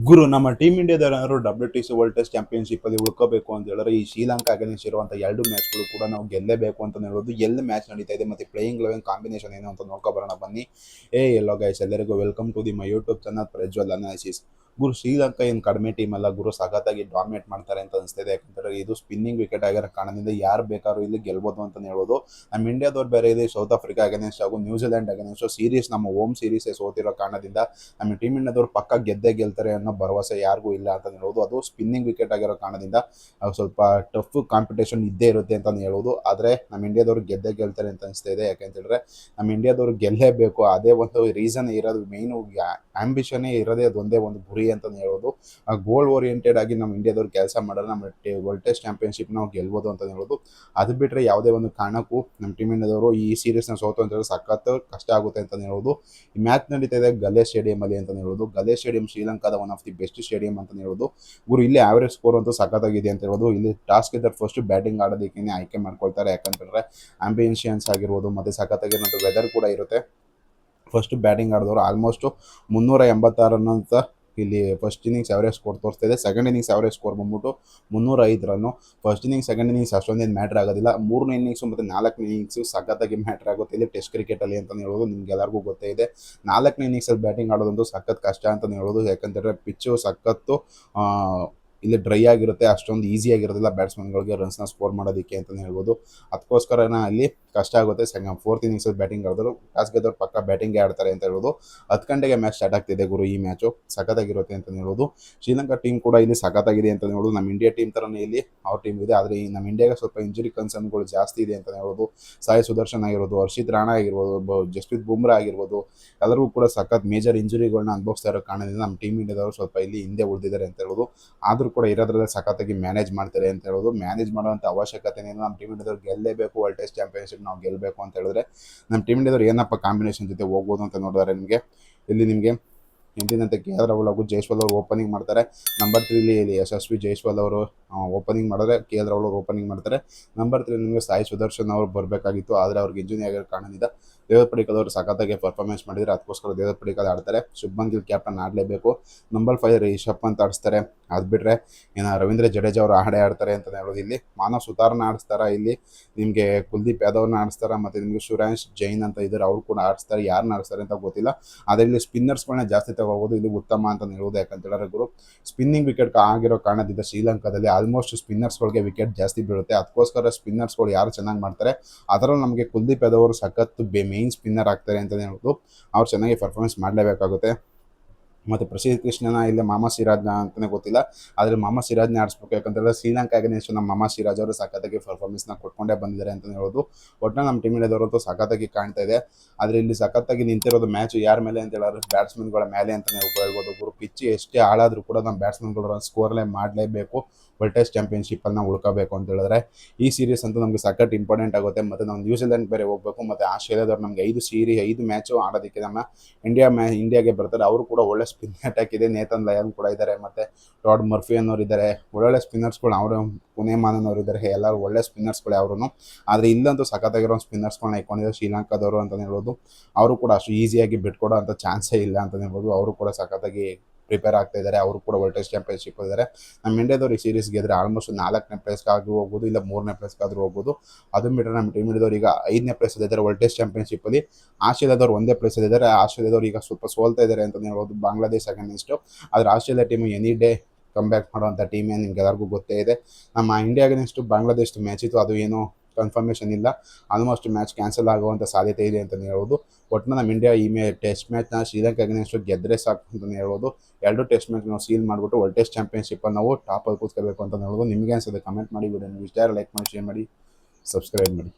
ಗುರು ನಮ್ಮ ಟೀಮ್ ಇಂಡಿಯಾದವರು WTC world test championship ಅಲ್ಲಿ ಉಳ್ಕೋಬೇಕು ಅಂತ ಹೇಳಿದ್ರೆ ಈ ಶ್ರೀಲಂಕಾ ಅಗೇನ್ಸ್ಟ್ ಇರುವಂತಹ ಎರಡು ಮ್ಯಾಚ್ಗಳು ಕೂಡ ನಾವು ಗೆಲ್ಲೇಬೇಕು ಅಂತ ಹೇಳೋದು. ಎಲ್ಲಿ ಮ್ಯಾಚ್ ನಡೀತಾ ಇದೆ ಮತ್ತೆ ಪ್ಲೇಯಿಂಗ್ 11 ಕಾಂಬಿನೇಷನ್ ಏನು ಅಂತ ನೋಡ್ಕೊ ಬರೋಣ ಬನ್ನಿ. ಎಲ್ಲೋ ಗೈಸ್, ಎಲ್ಲರಿಗೂ welcome to the my YouTube channel Prajwal analysis. ಗುರು, ಶ್ರೀಲಂಕಾ ಏನು ಕಡಿಮೆ ಟೀಮ್ ಅಲ್ಲ ಗುರು, ಸಖತ್ತಾಗಿ ಡಾಮಿನೇಟ್ ಮಾಡ್ತಾರೆ ಅಂತ ಅನಿಸ್ತಿದೆ. ಯಾಕಂದ್ರೆ ಇದು ಸ್ಪಿನ್ನಿಂಗ್ ವಿಕೆಟ್ ಆಗಿರೋ ಕಾರಣದಿಂದ ಯಾರು ಬೇಕಾದ್ರೂ ಇಲ್ಲಿ ಗೆಲ್ಬೋದು ಅಂತ ಹೇಳ್ಬೋದು. ನಮ್ಮ ಇಂಡಿಯಾದವ್ರು ಬೇರೆ ಇದೆ, ಸೌತ್ ಆಫ್ರಿಕಾ ಅಗೇನ್ಸ್ಟ್ ಹಾಗೂ ನ್ಯೂಜಿಲೆಂಡ್ ಅಗೇನ್ಸ್ಟ್ ಸೀರೀಸ್, ನಮ್ಮ ಹೋಮ್ ಸೀರೀಸ್ ಸೋತಿರೋ ಕಾರಣದಿಂದ ನಮ್ಮ ಟೀಮ್ ಇಂಡಿಯಾದವ್ರು ಪಕ್ಕ ಗೆದ್ದೇ ಗೆಲ್ತಾರೆ ಅನ್ನೋ ಭರವಸೆ ಯಾರಿಗೂ ಇಲ್ಲ ಅಂತ ಹೇಳ್ಬೋದು. ಅದು ಸ್ಪಿನ್ನಿಂಗ್ ವಿಕೆಟ್ ಆಗಿರೋ ಕಾರಣದಿಂದ ಸ್ವಲ್ಪ ಟಫ್ ಕಾಂಪಿಟೇಷನ್ ಇದ್ದೇ ಇರುತ್ತೆ ಅಂತ ಹೇಳ್ಬೋದು. ಆದರೆ ನಮ್ಮ ಇಂಡಿಯಾದವ್ರು ಗೆದ್ದೇ ಗೆಲ್ತಾರೆ ಅಂತ ಅನಿಸ್ತಾ ಇದೆ. ಯಾಕೆಂತೇಳಿದ್ರೆ ನಮ್ಮ ಇಂಡಿಯಾದವ್ರು ಗೆಲ್ಲೇಬೇಕು, ಅದೇ ಒಂದು ರೀಸನ್ ಇರೋದು. ಮೇಯ್ನು ಆಂಬಿಷನ್ನೇ ಇರೋದೇ ಅದೊಂದೇ ಒಂದು ಗುರಿ ಅಂತ ಹೇಳ್ಬೋದು. ಗೋಲ್ ಓರಿಯೆಂಟೆಡ್ ಆಗಿ ನಮ್ಮ ಇಂಡಿಯಾದವ್ರು ಕೆಲಸ ಮಾಡಿದ್ರೆ ನಮ್ಮ ವರ್ಲ್ಡ್ ಟೆಸ್ಟ್ ಚಾಂಪಿಯನ್ಶಿಪ್ ನಾವು ಗೆಲ್ಬೋದು ಅಂತ ಹೇಳ್ಬೋದು. ಅದು ಬಿಟ್ಟರೆ ಯಾವುದೇ ಒಂದು ಕಾರಣಕ್ಕೂ ನಮ್ಮ ಟೀಮ್ ಇಂಡಿಯಾದವರು ಈ ಸೀರೀಸ್ನ ಸೋತು ಅಂತ ಹೇಳಿದ್ರೆ ಸಖತ್ ಕಷ್ಟ ಆಗುತ್ತೆ ಅಂತ ಹೇಳ್ಬೋದು. ಈ ಮ್ಯಾಚ್ ನಡೀತಾ ಇದೆ ಗಲೆ ಸ್ಟೇಡಿಯಂ ಅಲ್ಲಿ ಅಂತ ಹೇಳ್ಬೋದು. ಗಲೆ ಸ್ಟೇಡಿಯಂ ಶ್ರೀಲಂಕಾದ one of the best stadium ಅಂತ ಹೇಳ್ಬೋದು. ಗುರು, ಇಲ್ಲಿ ಆವರೇಜ್ ಸ್ಕೋರ್ ಅಂತೂ ಸಖತ್ತಾಗಿದೆ ಅಂತ ಹೇಳ್ಬೋದು. ಇಲ್ಲಿ ಟಾಸ್ ಗೆದ್ದರ್ ಫಸ್ಟ್ ಬ್ಯಾಟಿಂಗ್ ಆಡೋದಕ್ಕೆ ಆಯ್ಕೆ ಮಾಡ್ಕೊಳ್ತಾರೆ. ಯಾಕಂತಂದ್ರೆ ಆಂಬಿಯನ್ಷಿಯನ್ಸ್ ಆಗಿರ್ಬೋದು ಮತ್ತೆ ಸಖತ್ತಾಗಿರೋ ವೆದರ್ ಕೂಡ ಇರುತ್ತೆ. ಫಸ್ಟ್ ಬ್ಯಾಟಿಂಗ್ ಆಡಿದವರು ಆಲ್ಮೋಸ್ಟ್ 386 ರನ್ ಅಂತ ಇಲ್ಲಿ ಫಸ್ಟ್ ಇನ್ನಿಂಗ್ಸ್ ಅವರೇಜ್ ಸ್ಕೋರ್ ತೋರಿಸ್ತಾ ಇದೆ. ಸೆಕೆಂಡ್ ಇನ್ನಿಂಗ್ಸ್ ಅವರೇಜ್ ಸ್ಕೋರ್ ಬಂದ್ಬಿಟ್ಟು 305 ರನ್ನು. ಫಸ್ಟ್ ಇನ್ನಿಂಗ್ಸ್ ಸೆಕೆಂಡ್ ಇನ್ನಿಂಗ್ಸ್ ಅಷ್ಟೊಂದೇನು ಮ್ಯಾಟ್ರ್ ಆಗೋದಿಲ್ಲ. ಮೂರನೇ ಇನ್ನಿಂಗ್ಸು ಮತ್ತು ನಾಲ್ಕನೇ ಇನ್ನಿಂಗ್ಸು ಸಖತ್ತಾಗಿ ಮ್ಯಾಟ್ರ್ ಆಗುತ್ತೆ ಇಲ್ಲಿ ಟೆಸ್ಟ್ ಕ್ರಿಕೆಟಲ್ಲಿ ಅಂತ ಹೇಳ್ಬೋದು. ನಿಮ್ಗೆ ಎಲ್ಲರಿಗೂ ಗೊತ್ತೇ ಇದೆ. ನಾಲ್ಕನೇ ಇನ್ನಿಂಗ್ಸಲ್ಲಿ ಬ್ಯಾಟಿಂಗ್ ಆಡೋದಂತೂ ಸಖತ್ ಕಷ್ಟ ಅಂತ ಹೇಳ್ಬೋದು. ಯಾಕಂತಂದರೆ ಪಿಚ್ಚು ಸಖತ್ತು ಇಲ್ಲಿ ಡ್ರೈ ಆಗಿರುತ್ತೆ, ಅಷ್ಟೊಂದು ಈಸಿಯಾಗಿರೋದಿಲ್ಲ ಬ್ಯಾಟ್ಸ್ಮನ್ಗಳಿಗೆ ರನ್ಸ್ನ ಸ್ಕೋರ್ ಮಾಡೋದಕ್ಕೆ ಅಂತಲೇ ಹೇಳ್ಬೋದು. ಅದಕ್ಕೋಸ್ಕರನ ಅಲ್ಲಿ ಕಷ್ಟ ಆಗುತ್ತೆ. ಫೋರ್ತ್ ಇನ್ನಿಂಗ್ಸಲ್ಲಿ ಬ್ಯಾಟಿಂಗ್ ಆಡಿದ್ರು ಟಾಸ್ ಗೆದ್ದವ್ರು ಪಕ್ಕ ಬ್ಯಾಟಿಂಗೇ ಆಡ್ತಾರೆ ಅಂತ ಹೇಳ್ಬೋದು. 10 ಗಂಟೆಗೆ ಮ್ಯಾಚ್ ಸ್ಟಾರ್ಟ್ ಆಗ್ತಿದೆ ಗುರು. ಈ ಮ್ಯಾಚು ಸಖತ್ತಾಗಿರುತ್ತೆ ಅಂತ ಹೇಳ್ಬೋದು. ಶ್ರೀಲಂಕಾ ಟೀಮ್ ಕೂಡ ಇಲ್ಲಿ ಸಖತ್ತಾಗಿದೆ ಅಂತ ಹೇಳ್ಬೋದು. ನಮ್ಮ ಇಂಡಿಯಾ ಟೀಮ್ ಥರನೇ ಇಲ್ಲಿ ಅವ್ರ ಟೀಮ್ ಇದೆ. ಆದರೆ ಈ ನಮ್ಮ ಇಂಡಿಯಾಗೆ ಸ್ವಲ್ಪ ಇಂಜುರಿ ಕನ್ಸರ್ನ್ಗಳು ಜಾಸ್ತಿ ಇದೆ ಅಂತ ಹೇಳ್ಬೋದು. ಸಾಯಿ ಸುದರ್ಶನ್ ಆಗಿರ್ಬೋದು, ಹರ್ಷಿತ್ ರಾಣಾ ಆಗಿರ್ಬೋದು, ಜಸ್ಪ್ರೀತ್ ಬುಮ್ರಾ ಆಗಿರ್ಬೋದು, ಎಲ್ಲರಿಗೂ ಕೂಡ ಸಖತ್ ಮೇಜರ್ ಇಂಜುರಿಗಳನ್ನ ಅನುಭವಿಸ್ತಾ ಇರೋ ಕಾರಣದಿಂದ ನಮ್ಮ ಟೀಮ್ ಇಂಡಿಯಾದವರು ಸ್ವಲ್ಪ ಇಲ್ಲಿ ಹಿಂದೆ ಉಳಿದಿದ್ದಾರೆ ಅಂತ ಹೇಳ್ಬೋದು. ಆದರೂ ಕೂಡ ಇರೋದ್ರಲ್ಲೇ ಸಖತ್ತಾಗಿ ಮ್ಯಾನೇಜ್ ಮಾಡ್ತಾರೆ ಅಂತ ಹೇಳ್ಬೋದು. ಮ್ಯಾನೇಜ್ ಮಾಡುವಂಥ ಅವಶ್ಯಕತೆನೇ ನಮ್ಮ ಟೀಮ್ ಇಂಡಿಯಾದವ್ರು ಗೆಲ್ಲೇಬೇಕು, ವರ್ಲ್ಡ್ ಟೆಸ್ಟ್ ಚಾಂಪಿಯನ್ಶಿಪ್ ನಾವು ಗೆಲ್ಲಬೇಕು ಅಂತ ಹೇಳಿದ್ರೆ ನಮ್ಮ ಟೀಮ್ ಇಂಡಿಯಾದವ್ರು ಏನಪ್ಪ ಕಾಂಬಿನೇಷನ್ ಜೊತೆ ಹೋಗ್ಬೋದು ಅಂತ ನೋಡಿದ್ರೆ ನಿಮಗೆ ಹಿಂದಿನಂತೆ KL ರಾಹುಲ್ ಹಾಗೂ ಜೈಸ್ವಾಲ್ ಅವರು ಓಪನಿಂಗ್ ಮಾಡ್ತಾರೆ. ನಂಬರ್ 3 ಇಲ್ಲಿ ಯಶಸ್ವಿ ಜೈಸ್ವಾಲ್ ಅವರು ಓಪನಿಂಗ್ ಮಾಡಿದ್ರೆ KL ರಾಹುಲ್ ಅವರು ಓಪನಿಂಗ್ ಮಾಡ್ತಾರೆ. ನಂಬರ್ 3 ನಿಮಗೆ ಸಾಯಿ ಸುದರ್ಶನ್ ಅವರು ಬರಬೇಕಾಗಿತ್ತು, ಆದರೆ ಅವ್ರಿಗೆ ಇಂಜುರಿ ಆಗಿರೋ ಕಾರಣದಿಂದ ದೇವದತ್ ಪಡಿಕ್ಕಲ್ ಅವರು ಸಖತ್ತಾಗಿ ಪರ್ಫಾರ್ಮೆನ್ಸ್ ಮಾಡಿದರೆ, ಅದಕ್ಕೋಸ್ಕರ ದೇವದತ್ ಪಡಿಕ್ಕಲ್ ಆಡ್ತಾರೆ. ಶುಭ್ಮನ್ ಗಿಲ್ ಕ್ಯಾಪ್ಟನ್ ಆಡಲೇಬೇಕು. ನಂಬರ್ 5 ರಿಷಬ್ ಪಂತ್ ಆಡಿಸ್ತಾರೆ. ಅದು ಬಿಟ್ಟರೆ ರವೀಂದ್ರ ಜಡೇಜಾ ಅವರು ಆಡ್ತಾರೆ ಅಂತಲೇ ಹೇಳೋದು. ಇಲ್ಲಿ ಮಾನವ್ ಸುತಾರ್ನ ಆಡಿಸ್ತಾರೆ, ಇಲ್ಲಿ ನಿಮಗೆ ಕುಲ್ದೀಪ್ ಯಾದವ್ನ ಆಡಿಸ್ತಾರೆ, ಮತ್ತು ನಿಮಗೆ ಸುರೇಶ್ ಜೈನ್ ಅಂತ ಇದ್ದಾರೆ, ಅವ್ರು ಕೂಡ ಆಡಿಸ್ತಾರೆ. ಯಾರನ್ನ ಆಡಿಸ್ತಾರೆ ಅಂತ ಗೊತ್ತಿಲ್ಲ. ಆದರೆ ಇಲ್ಲಿ ಸ್ಪಿನ್ನರ್ಸ್ಗಳನ್ನ ಜಾಸ್ತಿ ತಗೋಬೋದು, ಇದು ಉತ್ತಮ ಅಂತ ಹೇಳ್ಬೋದು. ಯಾಕಂತ ಹೇಳಿದ್ರೆ ಗುರು, ಸ್ಪಿನ್ನಿಂಗ್ ವಿಕೆಟ್ ಆಗಿರೋ ಕಾರಣದಿಂದ ಶ್ರೀಲಂಕಾದಲ್ಲಿ ಆಲ್ಮೋಸ್ಟ್ ಸ್ಪಿನ್ನರ್ಸ್ಗಳಿಗೆ ವಿಕೆಟ್ ಜಾಸ್ತಿ ಬೀಳುತ್ತೆ. ಅದಕ್ಕೋಸ್ಕರ ಸ್ಪಿನ್ನರ್ಸ್ಗಳು ಯಾರು ಚೆನ್ನಾಗಿ ಮಾಡ್ತಾರೆ ಅದರಲ್ಲಿ ನಮಗೆ ಕುಲ್ದೀಪ್ ಯಾದವ್ ಅವರು ಸಖತ್ ಮೇನ್ ಸ್ಪಿನ್ನರ್ ಆಗ್ತಾರೆ ಅಂತಲೇ ಹೇಳ್ಬೋದು. ಅವ್ರು ಚೆನ್ನಾಗಿ ಪರ್ಫಾರ್ಮೆನ್ಸ್ ಮಾಡಲೇಬೇಕಾಗುತ್ತೆ. ಮತ್ತು ಪ್ರಸಿದ್ಧ ಕೃಷ್ಣನ ಇಲ್ಲ ಮಾಮಾ ಸಿರಾಜ್ನ ಅಂತಲೇ ಗೊತ್ತಿಲ್ಲ, ಆದರೆ ಮಾಮಾ ಸಿರಾಜ್ನೇ ಆಡಿಸ್ಬೇಕು. ಯಾಕಂತೇಳಿದ್ರೆ ಶ್ರೀಲಂಕಾ ಅಗೇನ್ಸ್ಟ್ ನಮ್ಮ ಮಾಮಾ ಸಿರಾಜ್ ಅವರು ಸಖತ್ತಾಗಿ ಪರ್ಫಾರ್ಮೆನ್ಸ್ನ ಕೊಟ್ಕೊಂಡೇ ಬಂದಿದ್ದಾರೆ ಅಂತಲೇ ಹೇಳ್ಬೋದು. ಒಟ್ಟಿನಲ್ಲಿ ನಮ್ಮ ಟೀಮ್ ಇಂಡಿಯಾದವರಂತೂ ಸಖತ್ತಾಗಿ ಕಾಣ್ತಾ ಇದೆ. ಆದರೆ ಇಲ್ಲಿ ಸಖತ್ತಾಗಿ ನಿಂತಿರೋದು ಮ್ಯಾಚ್ ಯಾರ ಮೇಲೆ ಅಂತ ಹೇಳಿದ್ರೆ ಬ್ಯಾಟ್ಸ್ಮನ್ಗಳ ಮೇಲೆ ಅಂತಲೇ ಹೇಳ್ಬೋದು ಗುರು. ಪಿಚ್ ಎಷ್ಟೇ ಹಾಳಾದರೂ ಕೂಡ ನಮ್ಮ ಬ್ಯಾಟ್ಸ್ಮನ್ಗಳು ಸ್ಕೋರ್ಲೇ ಮಾಡಲೇಬೇಕು ವರ್ಲ್ಡ್ ಟೆಸ್ಟ್ ಚಾಂಪಿಯನ್ಶಿಪ್ಪಲ್ಲಿ ನಾವು ಉಳ್ಕೋಬೇಕು ಅಂತ ಹೇಳಿದ್ರೆ. ಈ ಸೀರೀಸ್ ಅಂತೂ ನಮಗೆ ಸಖತ್ ಇಂಪಾರ್ಟೆಂಟ್ ಆಗುತ್ತೆ. ಮತ್ತು ನಾವು ನ್ಯೂಜಿಲೆಂಡ್ ಬೇರೆ ಹೋಗಬೇಕು, ಮತ್ತು ಆಸ್ಟ್ರೇಲಿಯಾದವ್ರು ನಮಗೆ 5 ಮ್ಯಾಚು ಆಡೋದಕ್ಕೆ ನಮ್ಮ ಇಂಡಿಯಾಗೆ ಬರ್ತಾರೆ. ಅವರು ಕೂಡ ಒಳ್ಳೆ ಸ್ಪಿನ್ ಅಟ್ಯಾಕ್ ಇದೆ. ನೇತನ್ ಲಯನ್ ಕೂಡ ಇದ್ದಾರೆ, ಮತ್ತು ಟಾಡ್ ಮರ್ಫಿ ಅನ್ನೋರು ಇದ್ದಾರೆ. ಒಳ್ಳೊಳ್ಳೆ ಸ್ಪಿನ್ನರ್ಸ್ಗಳು ಅವರು, ಪುಣೆಮಾನ್ ಅವರು ಇದ್ದಾರೆ. ಎಲ್ಲರೂ ಒಳ್ಳೆ ಸ್ಪಿನ್ನರ್ಸ್ಗಳು ಅವರು. ಆದರೆ ಇಲ್ಲಂತೂ ಸಖತ್ತಾಗಿರೋ ಸ್ಪಿನ್ನರ್ಸ್ಗಳನ್ನ ಇಟ್ಕೊಂಡಿದ್ದಾರೆ ಶ್ರೀಲಂಕಾದವರು ಅಂತಲೇ ಹೇಳ್ಬೋದು. ಅವರು ಕೂಡ ಅಷ್ಟು ಈಸಿಯಾಗಿ ಬಿಟ್ಕೊಡೋ ಅಂಥ ಚಾನ್ಸೇ ಇಲ್ಲ ಅಂತಲೇ ಹೇಳ್ಬೋದು. ಅವರು ಕೂಡ ಸಖತ್ತಾಗಿ ಪ್ರಿಪೇರ್ ಆಗ್ತಾ ಇದ್ದಾರೆ. ಅವರು ಕೂಡ ವರ್ಲ್ಡ್ ಟೆಸ್ಟ್ ಚಾಂಪಿಯನ್ಶಿಪ್ ಇದ್ದಾರೆ. ನಮ್ಮ ಇಂಡಿಯಾದವ್ರು ಈ ಸೀರೀಸ್ ಗೆದ್ರೆ ಆಲ್ಮೋಸ್ಟ್ 4ನೇ ಪ್ಲೇಸ್ಗಾದ್ರೂ ಹೋಗ್ಬೋದು, ಇಲ್ಲ 3ನೇ ಪ್ಲೇಸ್ಗಾದ್ರೂ ಹೋಗ್ಬೋದು. ಅದನ್ನು ಬಿಟ್ಟರೆ ನಮ್ಮ ಟೀಮ್ ಇಂಡಿಯಾದವ್ರು ಈಗ 5ನೇ ಪ್ಲೇಸ್ ಇದ್ದಾರೆ ವರ್ಲ್ಡ್ ಟೆಸ್ಟ್ ಚಾಂಪಿಯನ್ಶಿಪ್ಪಲ್ಲಿ. ಆಸ್ಟ್ರೇಲಿಯಾದವ್ರು 1ನೇ ಪ್ಲೇಸ್ ಇದ್ದಾರೆ. ಆಸ್ಟ್ರೇಲಿಯಾದವ್ರು ಈಗ ಸ್ವಲ್ಪ ಸೋಲ್ತಾ ಇದ್ದಾರೆ ಅಂತಲೇ ಹೇಳ್ಬೋದು, ಬಾಂಗ್ಲಾದೇಶ್ ಅಗೇನ್ಸ್ಟ್. ಆದರೆ Australia team any day comeback ಮಾಡುವಂಥ ಟೀಮೇ, ನಿಮ್ಗೆ ಎಲ್ಲರಿಗೂ ಗೊತ್ತೇ ಇದೆ. ನಮ್ಮ ಇಂಡಿಯಾ ಅಗೇನ್ಸ್ಟ್ ಬಾಂಗ್ಲಾದೇಶ್ ಮ್ಯಾಚ್ ಇತ್ತು, ಅದು ಏನೋ ಕನ್ಫರ್ಮೇಷನ್ ಇಲ್ಲ. ಆಲ್ಮೋಸ್ಟ್ ಮ್ಯಾಚ್ ಕ್ಯಾನ್ಸಲ್ ಆಗುವಂಥ ಸಾಧ್ಯತೆ ಇದೆ ಅಂತಲೇ ಹೇಳ್ಬೋದು. ಒಟ್ಟು ನಮ್ಮ ಇಂಡಿಯಾ ಈ ಟೆಸ್ಟ್ ಮ್ಯಾಚ್ನ ಶ್ರೀಲಂಕಾ ಅಗೇನ್ಸ್ಟ್ ಗೆದ್ದರೆ ಸಾಕು ಅಂತಲೇ ಹೇಳ್ಬೋದು. 2 ಟೆಸ್ಟ್ ಮ್ಯಾಚ್ ನಾವು ಸೀಲ್ ಮಾಡಿಬಿಟ್ಟು ವರ್ಲ್ಡ್ ಟೆಸ್ಟ್ ಚಾಂಪಿಯನ್ಶಿಪ್ಪಲ್ಲಿ ನಾವು ಟಾಪಲ್ಲಿ ಕೂತ್ಕೋಬೇಕು ಅಂತ ಹೇಳ್ಬೋದು. ನಿಮಗೆ ಅನ್ಸುತ್ತೆ ಕಮೆಂಟ್ ಮಾಡಿ. ವಿಡಿಯೋ ಇಷ್ಟ ಲೈಕ್ ಮಾಡಿ, ಶೇರ್ ಮಾಡಿ, ಸಬ್ಸ್ಕ್ರೈಬ್ ಮಾಡಿ.